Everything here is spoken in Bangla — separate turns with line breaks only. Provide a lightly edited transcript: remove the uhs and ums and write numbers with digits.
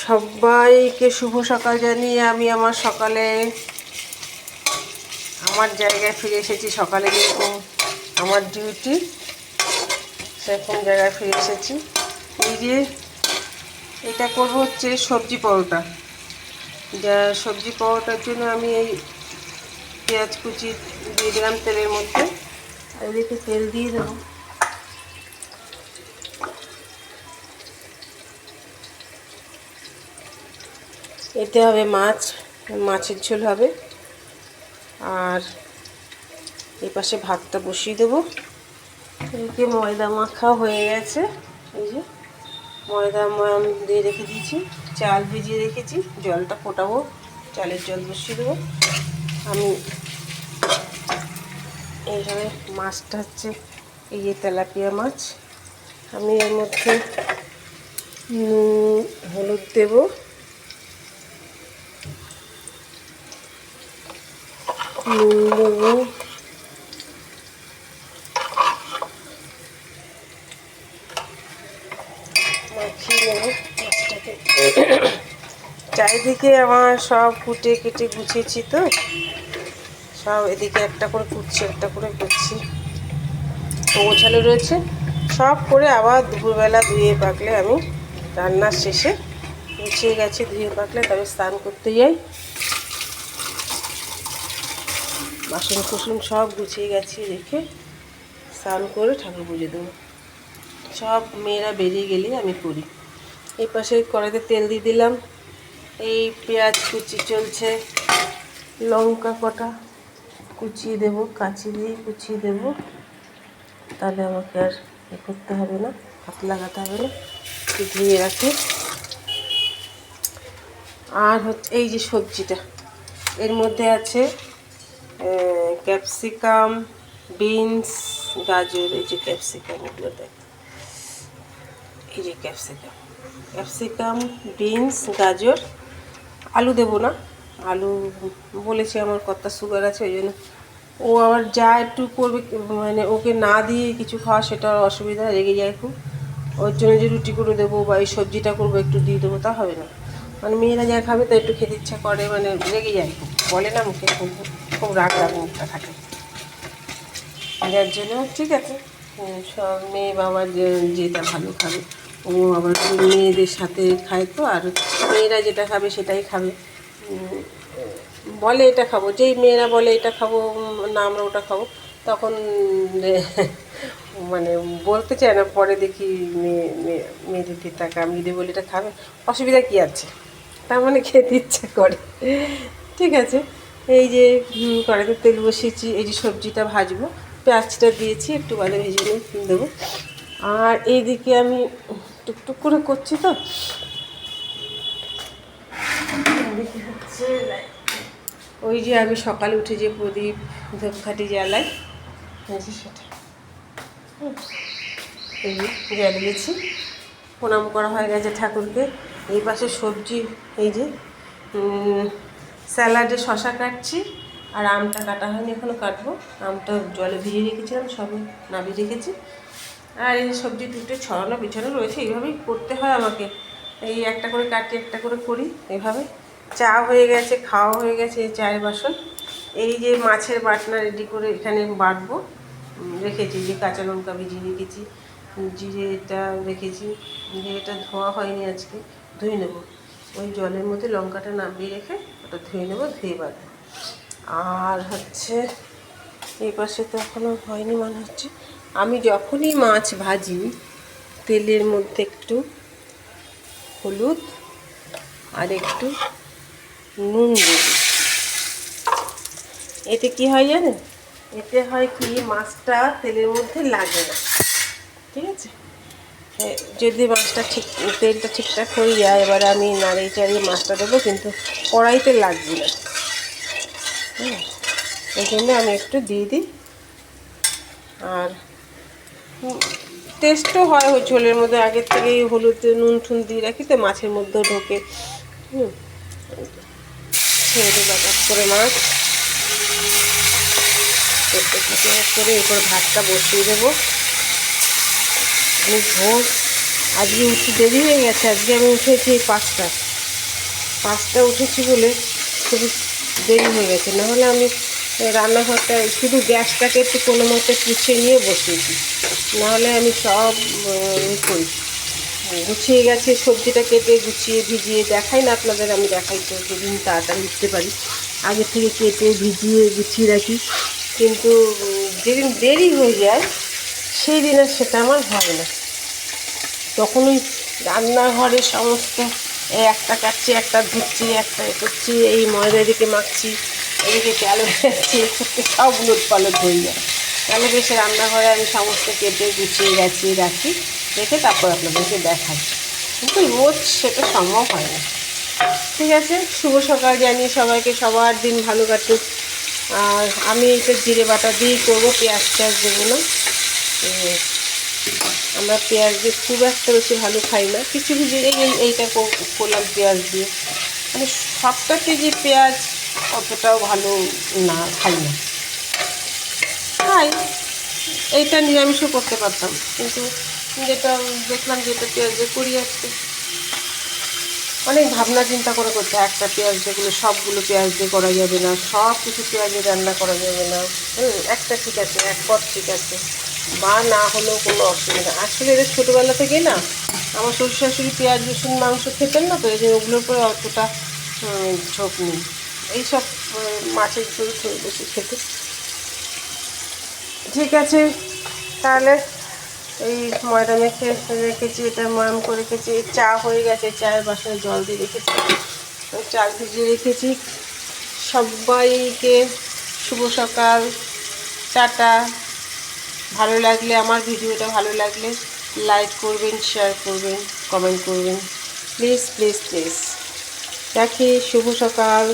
সবাইকে শুভ সকাল জানিয়ে আমি আমার সকালে আমার জায়গায় ফিরে এসেছি। সকালে যেরকম আমার ডিউটি সেরকম জায়গায় ফিরে এসেছি। এই যে এটা করবো হচ্ছে সবজি পরোটা। যা সবজি পরোটার জন্য আমি এই পেঁয়াজ কুচি দিয়ে দিলাম তেলের মধ্যে, আর এদিকে তেল দিয়ে দেবো। এতে হবে মাছের ঝোল হবে। আর এই পাশে ভাতটা বসিয়ে দেবো। এদিকে ময়দা মাখা হয়ে গেছে। এই যে ময়দা ময়াম দিয়ে রেখে দিয়েছি, চাল ভিজিয়ে রেখেছি, জলটা ফোটাবো, চালের জল বসিয়ে দেবো। আমি এইভাবে মাছটা হচ্ছে এই যে তেলাপিয়া মাছ, আমি এর মধ্যে হলুদ দেবো, নুন দেবো, মাখিয়ে নেবো মাছটাকে। চারিদিকে আমার সব কুটে কেটে গুছিয়েছি, তো সব এদিকে একটা করে কুটছি, একটা করে করছি, গোছানো রয়েছে সব করে। আবার দুপুরবেলা ধুয়ে পাকলে আমি রান্নার শেষে গুছিয়ে গেছি, ধুয়ে পাকলে তবে স্নান করতে যাই। বাসন কুসুন সব গুছিয়ে গেছি, রেখে স্নান করে ঠাকুর পুজো দেবো। সব মেয়েরা বেরিয়ে গেলেই আমি করি। এই পাশে কড়াইতে তেল দিয়ে দিলাম, এই পেঁয়াজ কুচি চলছে, লঙ্কা কটা কুচিয়ে দেবো, কাঁচি দিয়ে কুচিয়ে দেবো, তাহলে আমাকে আর করতে হবে না, হাত লাগাতে হবে না, ধুয়ে রাখি। আর হচ্ছে এই যে সবজিটা, এর মধ্যে আছে ক্যাপসিকাম, বিনস, গাজর। এই যে ক্যাপসিকাম, এগুলো দেখ, এই যে ক্যাপসিকাম, বিনস, গাজর। আলু দেবো না, আলু বলেছে আমার কর্তা সুগার আছে, ওই জন্য ও আবার যা একটু করবে, মানে ওকে না দিয়ে কিছু খাওয়া সেটা অসুবিধা, রেগে যায় খুব। ওর জন্য যে রুটি করে দেবো বা এই সবজিটা করবো একটু দিয়ে দেবো, তা হবে না। মানে মেয়েরা যা খাবে তা একটু খেতে ইচ্ছা করে, মানে রেগে যায় খুব, বলে না মুখে, খুব রাগ মুখটা থাকে। যার জন্য ঠিক আছে, সব মেয়ে বাবা যেটা ভালো খাবে ও আবার মেয়েদের সাথে খায়, তো আর মেয়েরা যেটা খাবে সেটাই খাবে। বলে এটা খাবো, যেই মেয়েরা বলে এটা খাবো না আমরা ওটা খাবো, তখন মানে বলতে চায় না। পরে দেখি মেয়েদের দিকে আমি যদি বলি এটা খাবে, অসুবিধা কী আছে, তার মানে খেতে ইচ্ছা করে। ঠিক আছে, এই যে কড়াইতে তেল বসিয়েছি, এই যে সবজিটা ভাজবো, পেঁয়াজটা দিয়েছি, একটু বাদে ভেজে দেবো। আর এইদিকে আমি টুকটুক করে করছি, তো হচ্ছে ওই যে আমি সকালে উঠে যে প্রদীপ ধূপকাঠি জ্বালাই, সেটা এই জ্বালিয়েছি, প্রণাম করা হয়ে গেছে ঠাকুরকে। এই পাশে সবজি, এই যে স্যালাডে শশা কাটছি, আর আমটা কাটা হয়নি, এখনও কাটবো। আমটা জলে ভিজিয়ে রেখেছিলাম, সবই নামিয়ে রেখেছি। আর এই সবজি দুটো ছড়ানো বিছানো রয়েছে, এইভাবেই করতে হয় আমাকে। এই একটা করে কাটি, একটা করে করি এইভাবে। চা হয়ে গেছে, খাওয়া হয়ে গেছে, এই চায়ের বাসন। এই যে মাছের বাটনা রেডি করে এখানে বাটবো, রেখেছি, যে কাঁচা লঙ্কা ভিজিয়ে রেখেছি, জিরেটা রেখেছি, জিরেটা ধোয়া হয়নি আজকে, ধুয়ে নেবো। ওই জলের মধ্যে লঙ্কাটা নামিয়ে রেখে ওটা ধুয়ে নেবো, ধুয়ে বাটবো। আর হচ্ছে এই পাশে তো এখনও হয়নি মনে হচ্ছে। আমি যখনই মাছ ভাজি, তেলের মধ্যে একটু হলুদ আর একটু নুন দিই। এতে কি হয় জানেন, এতে হয় কি মাছটা তেলের মধ্যে লাগে না। ঠিক আছে, যদি মাছটা তেলটা ঠিকঠাক হয়ে যায়, এবারে আমি নাড়িয়ে চাড়িয়ে মাছটা দেবো, কিন্তু কড়াইতে লাগবে না। এই জন্য আমি একটু দিয়ে দিই। আর টেস্টও হয় ওই ঝোলের মধ্যে, আগের থেকেই হলুদ নুন ঠুন দিয়ে রাখি, তো মাছের মধ্যেও ঢোকে। ছেড়ে দেবো করে মাছ করে, এরপর ভাতটা বসিয়ে দেবো। আমি ভোর আজকে উঠতে দেরি হয়ে গেছে, আজকে আমি উঠেছি 5টায়, 5টা উঠেছি বলে খুবই দেরি হয়ে গেছে, নাহলে আমি রান্নাঘরটা শুধু গ্যাসটাকে একটু কোনো মতে পুছে নিয়ে বসিয়েছি, নাহলে আমি সব করি। গুছিয়ে গেছে, সবজিটা কেটে গুছিয়ে ভিজিয়ে দেখাই না আপনাদের, আমি দেখাই তো যেদিন তাড়াতাড়ি উঠতে পারি আগে থেকে কেটে ভিজিয়ে গুছিয়ে রাখি, কিন্তু যেদিন দেরি হয়ে যায় সেই দিন আর সেটা আমার হয় না। তখন ওই রান্নাঘরে সমস্ত একটা কাটছি, একটা ধুচ্ছি, একটা করছি, এই ময়দা এদিকে মাখছি, এদিকে তেল বেড়াচ্ছি, সব উলট পালট হয়ে যায়। তাহলে বেশ রান্নাঘরে আমি সমস্ত কেটে গুছিয়ে গাছিয়ে রাখি, রেখে তারপর আপনাদেরকে দেখাই, কিন্তু রোজ সেটা সম্ভব হয় না। ঠিক আছে, শুভ সকাল জানিয়ে সবাইকে, সবার দিন ভালো কাটুক। আর আমি এটা জিরে বাটা দিয়েই করবো, পেঁয়াজ টেয়াজ দেবো না। আমরা পেঁয়াজ দিয়ে খুব একটা বেশি ভালো খাই না, কিছু কিছু এইটা করলাম পেঁয়াজ দিয়ে, মানে সবটাতে যে পেঁয়াজ অতটাও ভালো না, খাই না। খাই, এইটা নিরামিষও করতে পারতাম, কিন্তু যেটা দেখলাম যেটা পেঁয়াজ দিয়ে করি আজকে, অনেক ভাবনা চিন্তা করে করতে হয়। একটা পেঁয়াজ যেগুলো সবগুলো পেঁয়াজ দিয়ে করা যাবে না, সব কিছু পেঁয়াজ দিয়ে রান্না করা যাবে না। একটা ঠিক আছে, এক পদ ঠিক আছে, বা না হলেও কোনো অসুবিধা। আসলে এদের ছোটোবেলা থেকেই না আমার শ্বশুর শাশুড়ি পেঁয়াজ রসুন মাংস খেতেন না, তো এই যে ওগুলোর উপরে অতটা ঝোঁক নেই। এইসব মাছের ঝোল ঝোল বেশি খেতে। ঠিক আছে, তাহলে এই ময়দা মেখে রেখেছি, এটা ময়াম করে রেখেছি, চা হয়ে গেছে, চায়ের বাসনে জল দিয়ে রেখেছি, চা ভিজিয়ে রেখেছি। সবাইকে শুভ সকাল, টাটা। ভালো লাগলে, আমার ভিডিওটা ভালো লাগলে লাইক করবেন, শেয়ার করবেন, কমেন্ট করবেন, প্লিজ প্লিজ প্লিজ। রাখি, শুভ সকাল।